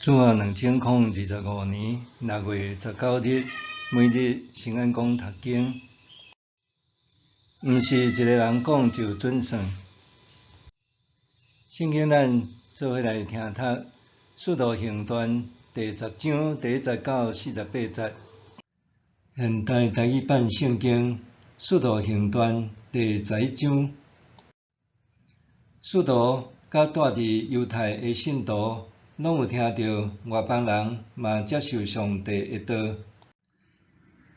主啊，2025年6月19日，每日圣安宫读经，毋是一个人讲就准算。圣经咱做伙来听读《使徒行传》第10章第1节到48节。现代台语版圣经《使徒行传》第11章。使徒甲住伫犹太的信徒，拢有听到外邦人嘛接受上帝的道。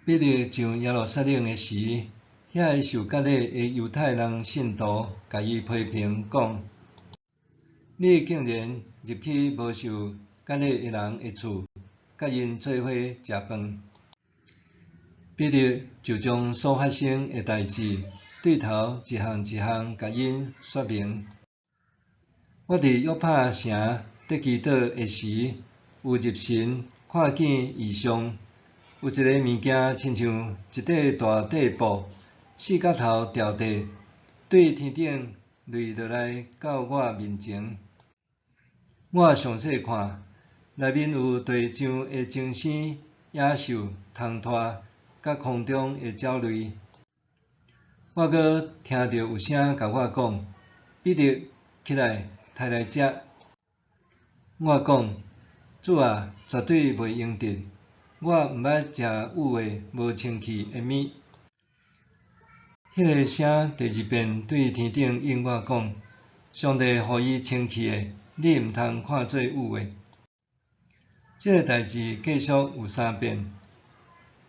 彼得上耶路撒冷的时，遐个受割礼的犹太人信徒甲伊批评讲：你竟然入去无受割礼的人的厝，甲因做伙食饭。彼得就将所发生的代志对头一项一项甲因说明。我伫约帕城伫祈祷的时，有入神看见异象，有一个物件亲像一块大地布，四角头掉地，对天顶坠落来到我面前。我详细看，内面有地上的精生、野兽、虫拖，甲空中的鸟类。我阁听到有声甲我讲：彼得，起来，刣来食。我讲：主啊，绝对袂用得，我毋捌食有诶无清气的物。迄个声第二遍对天顶应我讲：上帝予伊清气的，你毋通看做有诶。即个代志继续有3遍，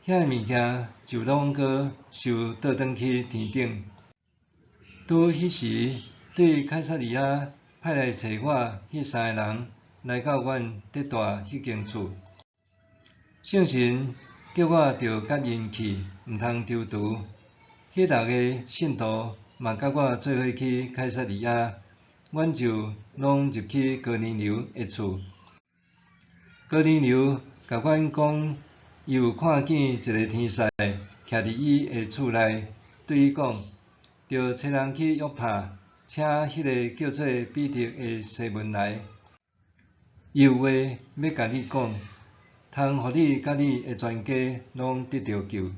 遐个物件就拢阁收倒转去天顶。拄迄时，对凯撒利亚派来找我迄3个人来到阮得住迄间厝。圣神叫我着甲因去，毋通丢除。迄6个信徒嘛甲我做伙去凯撒利亚，阮就拢入去哥尼流的厝。哥尼流甲阮讲，伊有看见一个天使徛伫伊的厝内，对伊讲，着找人去约帕，请迄个叫做彼得的西门来。伊有话要甲你讲，通互你甲你的全家拢得到救。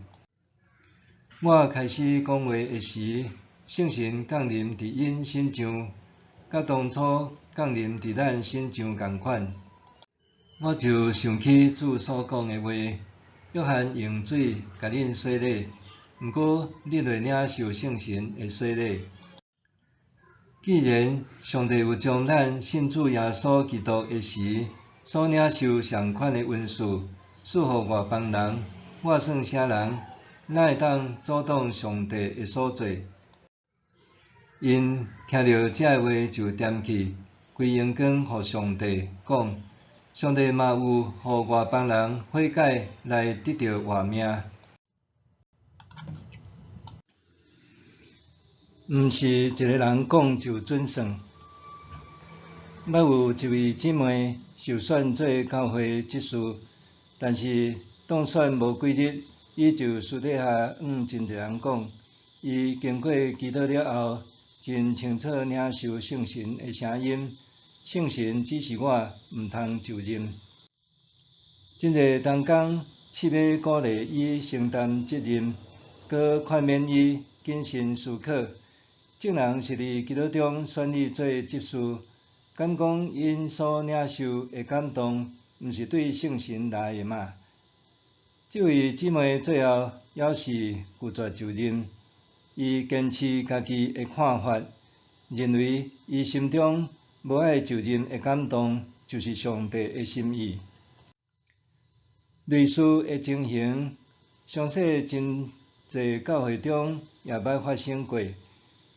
我开始讲话的时，圣神降临伫因身上，甲当初降临伫咱身上共款。我就想起主所讲的话：约翰用水甲恁洗礼，毋过恁会领受圣神的洗礼。既然上帝有将咱信主耶稣基督的时所领受上款的恩赐，赐予外邦人，我算啥人，哪会当阻挡上帝的所做？因听到这话就点去，归荣光互上帝，讲：上帝嘛有互外邦人悔改来得到活命。毋是一个人讲就准算。捌有一位姊妹受选做教会执事，但是当选无几日，伊就私底下真侪人讲，伊经过祈祷了后，真清楚领受圣神的声音，圣神指示我毋通就任。真侪同工试要鼓励伊承担责任，搁劝勉伊谨慎思考。证人是伫基督中选你做执事，敢讲因所领受的感动，毋是对圣神来的嘛？这位姊妹最后还是拒绝就任，伊坚持家己的看法，认为伊心中无爱就任的感动，就是上帝的心意。类似的情形，相信真侪教会中也捌发生过。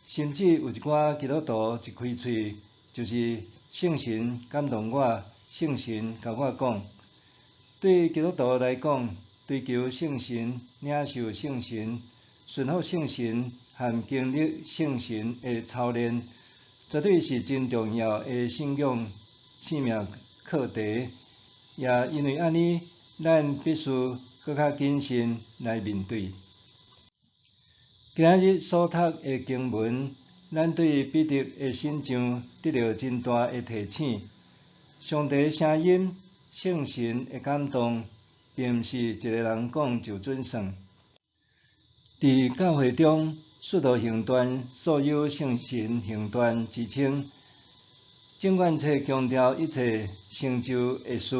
甚至有一寡基督徒一开喙，就是圣神感动我，圣神甲我讲。对基督徒来讲，追求圣神、领受圣神、顺服圣神和经历圣神的操练，绝对是真重要的信仰生命课题。也因为安尼，咱必须搁较谨慎来面对。今日所读的经文，咱对彼得的身上得到真大的提醒。上帝的声音圣神的感动，并毋是一个人讲就准算。伫教会中，使徒行传素有圣神行传之称。尽管册强调一切成就的事，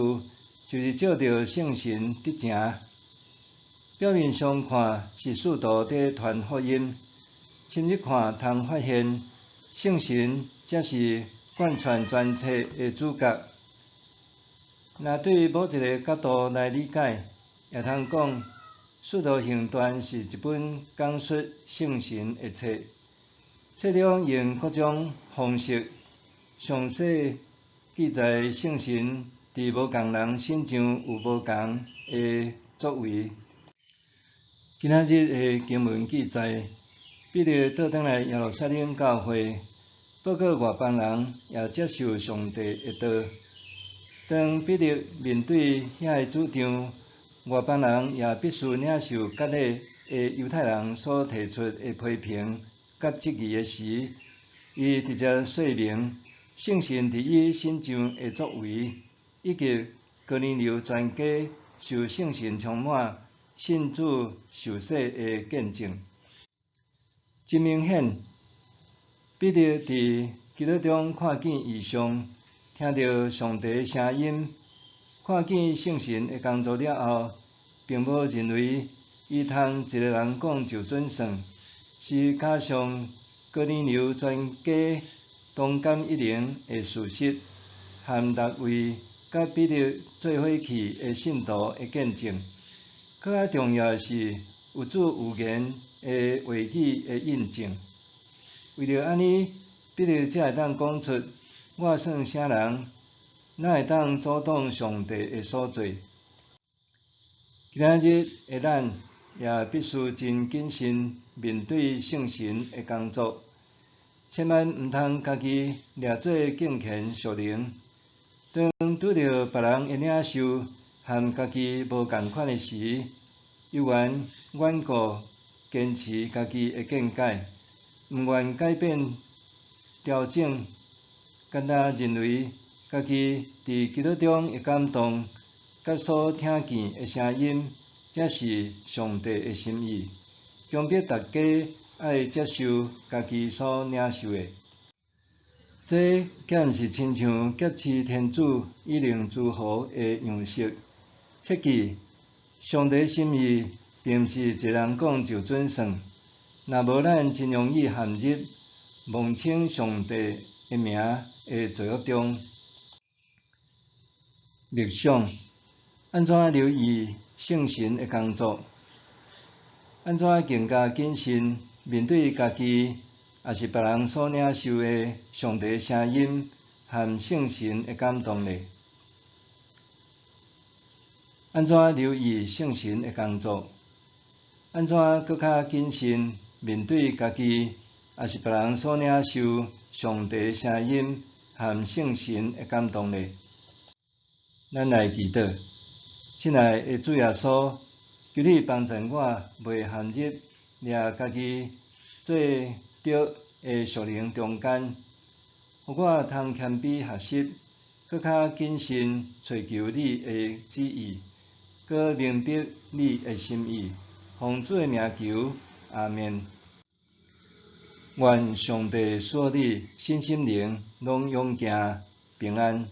就是照着圣神得成。表面上看是使徒在传福音，深入看通发现，圣神才是贯穿全册的主角。若对某一个角度来理解，也通讲，使徒行传是一本讲述圣神的册。册中用各种方式，详细记载圣神伫无共人身上有无共的作为。今仔日的经文记载，彼得倒转来耶路撒冷教会，报告外邦人也接受上帝的道。当彼得面对遐个主张，外邦人也必须领受割礼的犹太人所提出的批评甲质疑的时，伊直接说明圣神伫伊身上的作为，以及哥尼流全家受圣神充满、信主受洗的见证。真明显，彼得伫基督中看见异象，听到上帝的声音，看见圣神的工作了后，并无认为伊通一个人讲就准算，是加上哥尼流全家同感一灵的事实，和6位甲彼得做伙去的信徒的见证。更加重要的是，有主有言的话语的印证。为着安尼，彼得才会当讲出：我算啥人，哪会当阻挡上帝的所做？今仔日的咱也必须真谨慎面对圣神的工作，千万毋通家己掠做敬虔属灵。当拄着别人的领袖和家己无共款的时，犹原顽固坚持家己的见解，毋愿改变调整，简单认为家己伫基督中的感动，甲所听见的声音，才是上帝的心意，强迫大家爱接受家己所领受的。这敢毋是亲像劫持天主以令诸侯的样式？切记，上帝的心意并毋是一个人讲就准算。若无咱真容易陷入妄称上帝的名的罪恶中。默想，安怎留意圣神的工作？安怎更加谨慎面对家己，也是别人所领受的上帝的声音和圣神的感动呢？安怎留意圣神的工作？安怎更较谨慎面对家己，也是别人所领受上帝的声音和圣神的感动呢？咱来祈祷，亲爱的主耶稣，求你帮助我，袂陷入掠家己做着的属灵中间，互我通谦卑学习，更较谨慎追求你的旨意，搁明白你的心意。奉主的名求，阿们。愿上帝所你身心灵拢永行平安。